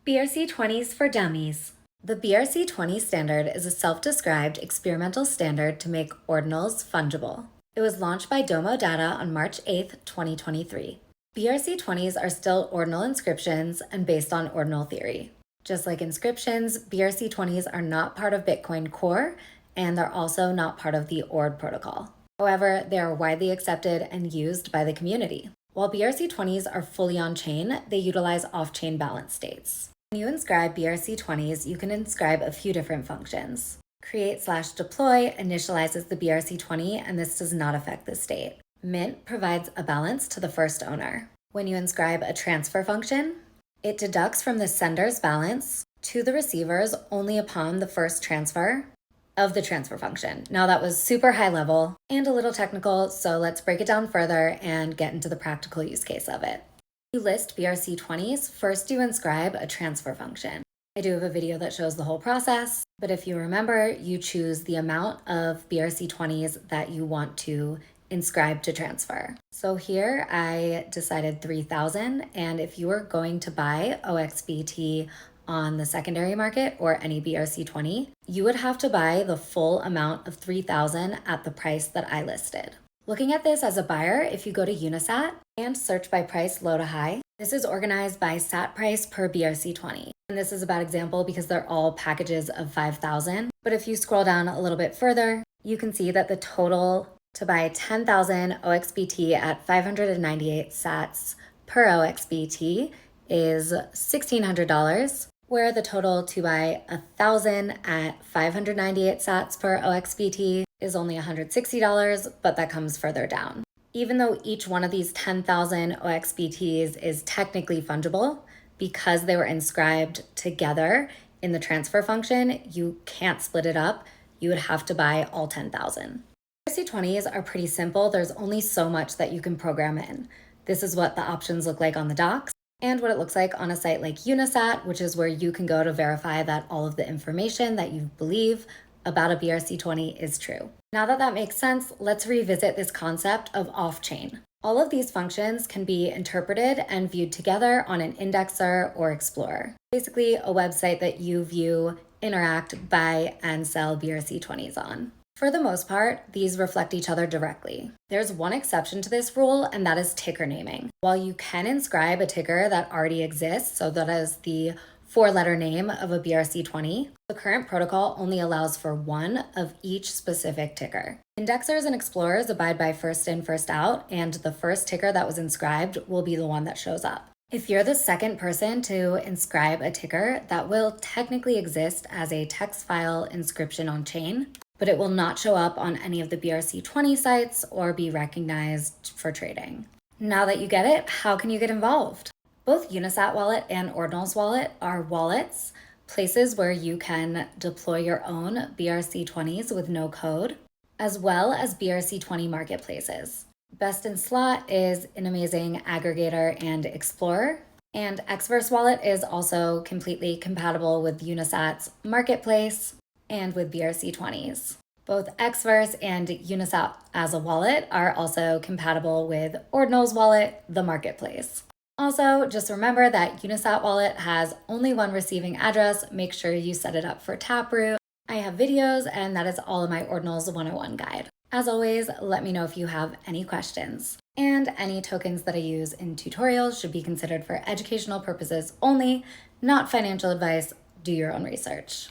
BRC-20s for dummies. The BRC-20 standard is a self-described experimental standard to make ordinals fungible. It was launched by Domo Data on March 8, 2023. BRC-20s are still ordinal inscriptions and based on ordinal theory. Just like inscriptions, BRC-20s are not part of Bitcoin Core, and they're also not part of the ORD protocol. However, they are widely accepted and used by the community. While BRC-20s are fully on-chain, they utilize off-chain balance states. When you inscribe BRC-20s, you can inscribe a few different functions. Create/deploy initializes the BRC-20, and this does not affect the state. Mint provides a balance to the first owner. When you inscribe a transfer function, it deducts from the sender's balance to the receivers only upon the first transfer of the transfer function. Now that was super high level and a little technical, so let's break it down further and get into the practical use case of it. You list BRC-20s, first you inscribe a transfer function. I do have a video that shows the whole process, but if you remember, you choose the amount of BRC-20s that you want to inscribe to transfer. So here I decided 3,000, and if you were going to buy OXBT on the secondary market or any BRC-20, you would have to buy the full amount of 3,000 at the price that I listed. Looking at this as a buyer, if you go to Unisat and search by price low to high, this is organized by sat price per BRC-20. And this is a bad example because they're all packages of 5,000. But if you scroll down a little bit further, you can see that the total to buy 10,000 OXBT at 598 sats per OXBT is $1,600, where the total to buy 1,000 at 598 sats per OXBT is only $160, but that comes further down. Even though each one of these 10,000 OXBTs is technically fungible, because they were inscribed together in the transfer function, you can't split it up. You would have to buy all 10,000. BRC-20s are pretty simple. There's only so much that you can program in. This is what the options look like on the docs and what it looks like on a site like Unisat, which is where you can go to verify that all of the information that you believe about a BRC-20 is true. Now that that makes sense, let's revisit this concept of off-chain. All of these functions can be interpreted and viewed together on an indexer or explorer. Basically, a website that you view, interact, buy, and sell BRC-20s on. For the most part, these reflect each other directly. There's one exception to this rule, and that is ticker naming. While you can inscribe a ticker that already exists, so that is the 4-letter name of a BRC-20, the current protocol only allows for one of each specific ticker. Indexers and explorers abide by first in, first out, and the first ticker that was inscribed will be the one that shows up. If you're the second person to inscribe a ticker, that will technically exist as a text file inscription on chain, but it will not show up on any of the BRC-20 sites or be recognized for trading. Now that you get it, how can you get involved? Both Unisat Wallet and Ordinals Wallet are wallets, places where you can deploy your own BRC-20s with no code, as well as BRC-20 marketplaces. Best in Slot is an amazing aggregator and explorer, and Xverse Wallet is also completely compatible with Unisat's marketplace and with BRC-20s. Both Xverse and Unisat as a wallet are also compatible with Ordinals Wallet, the marketplace. Also, just remember that Unisat Wallet has only one receiving address. Make sure you set it up for Taproot. I have videos, and that is all of my Ordinals 101 guide. As always, let me know if you have any questions. And any tokens that I use in tutorials should be considered for educational purposes only, not financial advice. Do your own research.